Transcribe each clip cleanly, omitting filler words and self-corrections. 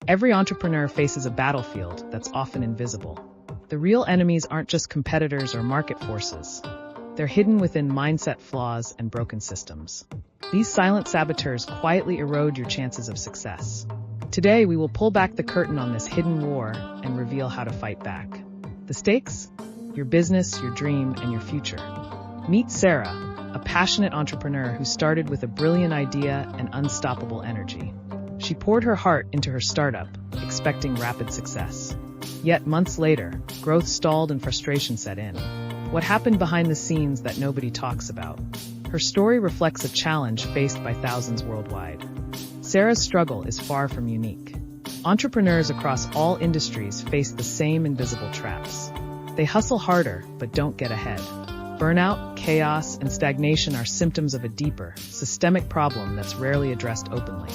Every entrepreneur faces a battlefield that's often invisible. The real enemies aren't just competitors or market forces. They're hidden within mindset flaws and broken systems. These silent saboteurs quietly erode your chances of success. Today, we will pull back the curtain on this hidden war and reveal how to fight back. The stakes? Your business, your dream, and your future. Meet Sarah, a passionate entrepreneur who started with a brilliant idea and unstoppable energy. She poured her heart into her startup, expecting rapid success. Yet months later, growth stalled and frustration set in. What happened behind the scenes that nobody talks about? Her story reflects a challenge faced by thousands worldwide. Sarah's struggle is far from unique. Entrepreneurs across all industries face the same invisible traps. They hustle harder, but don't get ahead. Burnout, chaos, and stagnation are symptoms of a deeper, systemic problem that's rarely addressed openly.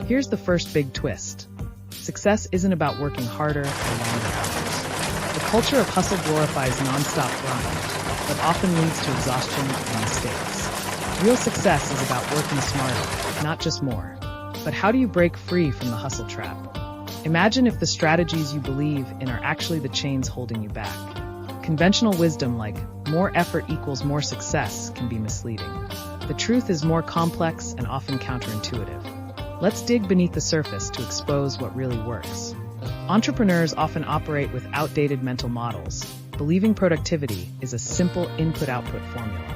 Here's the first big twist. Success isn't about working harder or longer hours. The culture of hustle glorifies non-stop grind, but often leads to exhaustion and mistakes. Real success is about working smarter, not just more. But how do you break free from the hustle trap? Imagine if the strategies you believe in are actually the chains holding you back. Conventional wisdom like more effort equals more success can be misleading. The truth is more complex and often counterintuitive. Let's dig beneath the surface to expose what really works. Entrepreneurs often operate with outdated mental models, believing productivity is a simple input-output formula.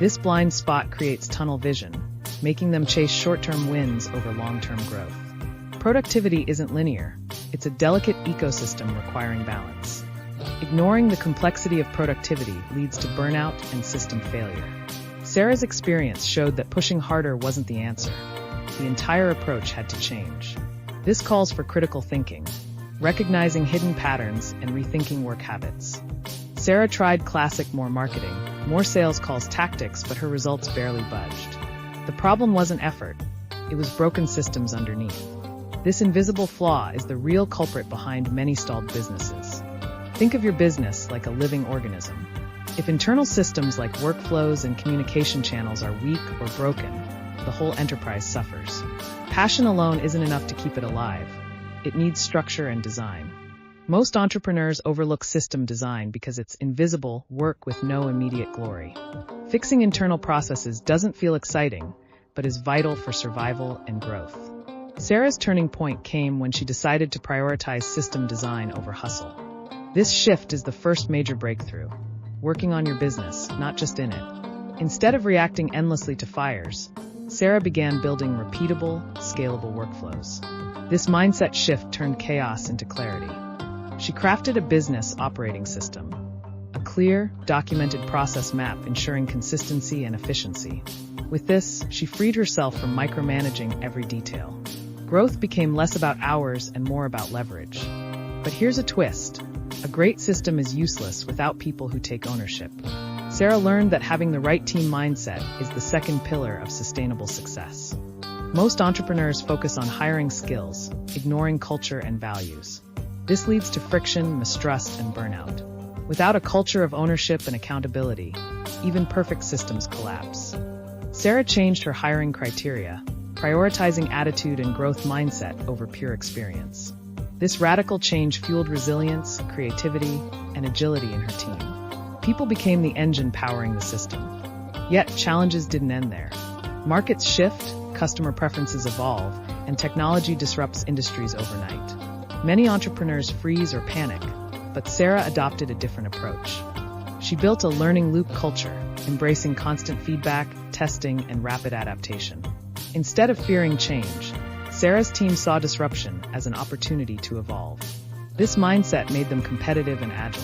This blind spot creates tunnel vision, making them chase short-term wins over long-term growth. Productivity isn't linear. It's a delicate ecosystem requiring balance. Ignoring the complexity of productivity leads to burnout and system failure. Sarah's experience showed that pushing harder wasn't the answer. The entire approach had to change. This calls for critical thinking, recognizing hidden patterns and rethinking work habits. Sarah tried classic more marketing, more sales calls tactics, but her results barely budged. The problem wasn't effort, it was broken systems underneath. This invisible flaw is the real culprit behind many stalled businesses. Think of your business like a living organism. If internal systems like workflows and communication channels are weak or broken, the whole enterprise suffers. Passion alone isn't enough to keep it alive. It needs structure and design. Most entrepreneurs overlook system design because it's invisible work with no immediate glory. Fixing internal processes doesn't feel exciting, but is vital for survival and growth. Sarah's turning point came when she decided to prioritize system design over hustle. This shift is the first major breakthrough. Working on your business, not just in it. Instead of reacting endlessly to fires, Sarah began building repeatable, scalable workflows. This mindset shift turned chaos into clarity. She crafted a business operating system, a clear, documented process map ensuring consistency and efficiency. With this, she freed herself from micromanaging every detail. Growth became less about hours and more about leverage. But here's a twist. A great system is useless without people who take ownership. Sarah learned that having the right team mindset is the second pillar of sustainable success. Most entrepreneurs focus on hiring skills, ignoring culture and values. This leads to friction, mistrust, and burnout. Without a culture of ownership and accountability, even perfect systems collapse. Sarah changed her hiring criteria, prioritizing attitude and growth mindset over pure experience. This radical change fueled resilience, creativity, and agility in her team. People became the engine powering the system. Yet, challenges didn't end there. Markets shift, customer preferences evolve, and technology disrupts industries overnight. Many entrepreneurs freeze or panic, but Sarah adopted a different approach. She built a learning loop culture, embracing constant feedback, testing, and rapid adaptation. Instead of fearing change, Sarah's team saw disruption as an opportunity to evolve. This mindset made them competitive and agile.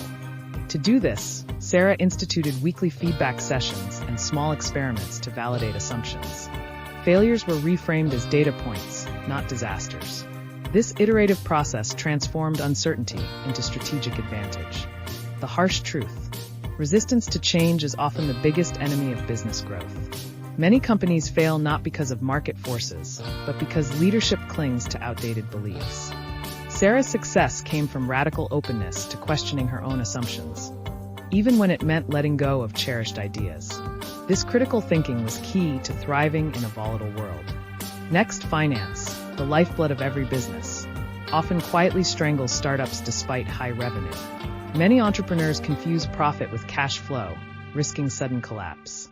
To do this, Sarah instituted weekly feedback sessions and small experiments to validate assumptions. Failures were reframed as data points, not disasters. This iterative process transformed uncertainty into strategic advantage. The harsh truth. Resistance to change is often the biggest enemy of business growth. Many companies fail not because of market forces, but because leadership clings to outdated beliefs. Sarah's success came from radical openness to questioning her own assumptions, even when it meant letting go of cherished ideas. This critical thinking was key to thriving in a volatile world. Next, finance, the lifeblood of every business. often quietly strangles startups despite high revenue. Many entrepreneurs confuse profit with cash flow, risking sudden collapse.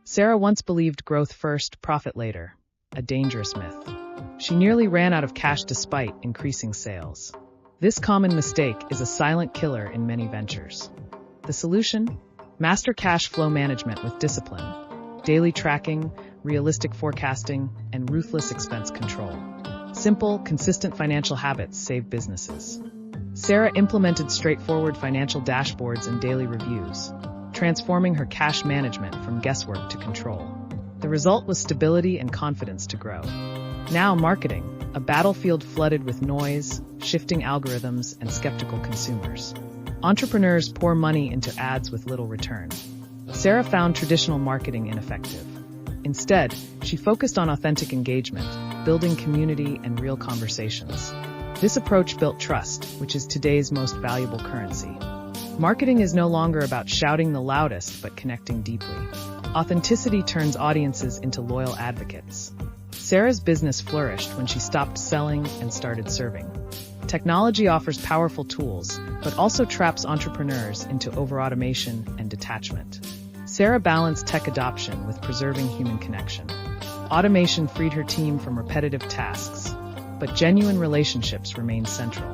Sarah once believed growth first, profit later, a dangerous myth. She nearly ran out of cash despite increasing sales. This common mistake is a silent killer in many ventures. The solution? Master cash flow management with discipline, daily tracking, realistic forecasting, and ruthless expense control. Simple, consistent financial habits save businesses. Sarah implemented straightforward financial dashboards and daily reviews, transforming her cash management from guesswork to control. The result was stability and confidence to grow. Now marketing, a battlefield flooded with noise, shifting algorithms, and skeptical consumers. Entrepreneurs pour money into ads with little return. Sarah found traditional marketing ineffective. Instead, she focused on authentic engagement, building community and real conversations. This approach built trust, which is today's most valuable currency. Marketing is no longer about shouting the loudest, but connecting deeply. Authenticity turns audiences into loyal advocates. Sarah's business flourished when she stopped selling and started serving. Technology offers powerful tools, but also traps entrepreneurs into over-automation and detachment. Sarah balanced tech adoption with preserving human connection. Automation freed her team from repetitive tasks, but genuine relationships remained central.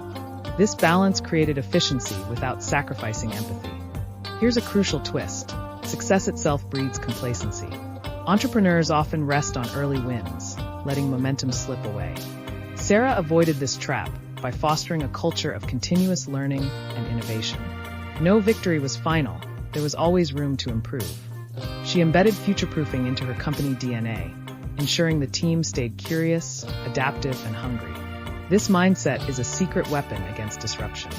This balance created efficiency without sacrificing empathy. Here's a crucial twist. Success itself breeds complacency. Entrepreneurs often rest on early wins, letting momentum slip away. Sarah avoided this trap by fostering a culture of continuous learning and innovation. No victory was final. There was always room to improve. She embedded future-proofing into her company DNA, ensuring the team stayed curious, adaptive, and hungry. This mindset is a secret weapon against disruption.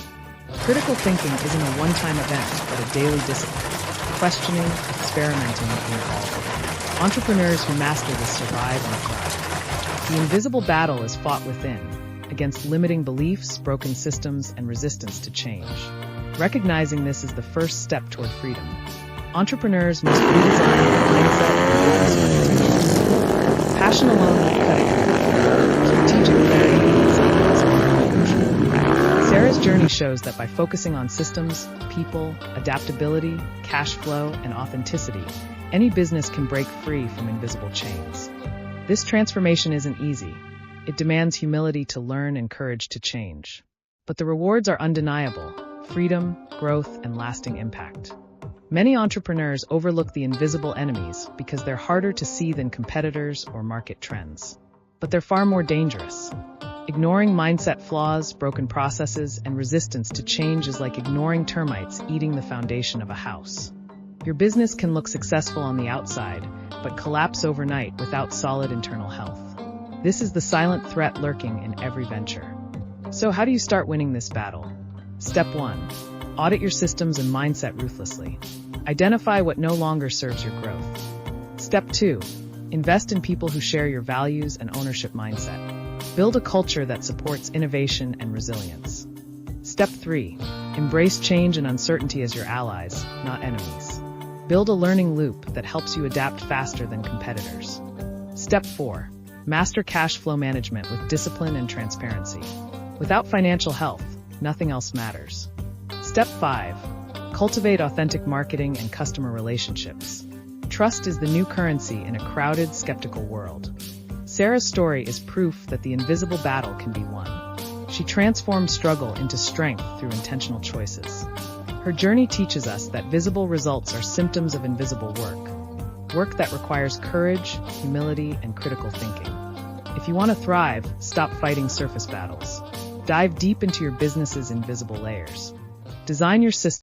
Critical thinking isn't a one-time event, but a daily discipline. Questioning, experimenting, and evolving. Entrepreneurs who master this survive and thrive. The invisible battle is fought within, against limiting beliefs, broken systems, and resistance to change. Recognizing this is the first step toward freedom. Entrepreneurs must redesign their mindset and business strategies. Passion alone won't cut it. Strategic clarity is non-negotiable. Sarah's journey shows that by focusing on systems, people, adaptability, cash flow, and authenticity, any business can break free from invisible chains. This transformation isn't easy. It demands humility to learn and courage to change. But the rewards are undeniable: freedom, growth, and lasting impact. Many entrepreneurs overlook the invisible enemies because they're harder to see than competitors or market trends. But they're far more dangerous. Ignoring mindset flaws, broken processes, and resistance to change is like ignoring termites eating the foundation of a house. Your business can look successful on the outside, but collapse overnight without solid internal health. This is the silent threat lurking in every venture. So how do you start winning this battle? Step 1. Audit your systems and mindset ruthlessly. Identify what no longer serves your growth. Step 2. Invest in people who share your values and ownership mindset. Build a culture that supports innovation and resilience. Step 3. Embrace change and uncertainty as your allies, not enemies. Build a learning loop that helps you adapt faster than competitors. Step 4. Master cash flow management with discipline and transparency. Without financial health, nothing else matters. Step 5. Cultivate authentic marketing and customer relationships. Trust is the new currency in a crowded, skeptical world. Sarah's story is proof that the invisible battle can be won. She transformed struggle into strength through intentional choices. Her journey teaches us that visible results are symptoms of invisible work. Work that requires courage, humility, and critical thinking. If you want to thrive, stop fighting surface battles. Dive deep into your business's invisible layers. Design your system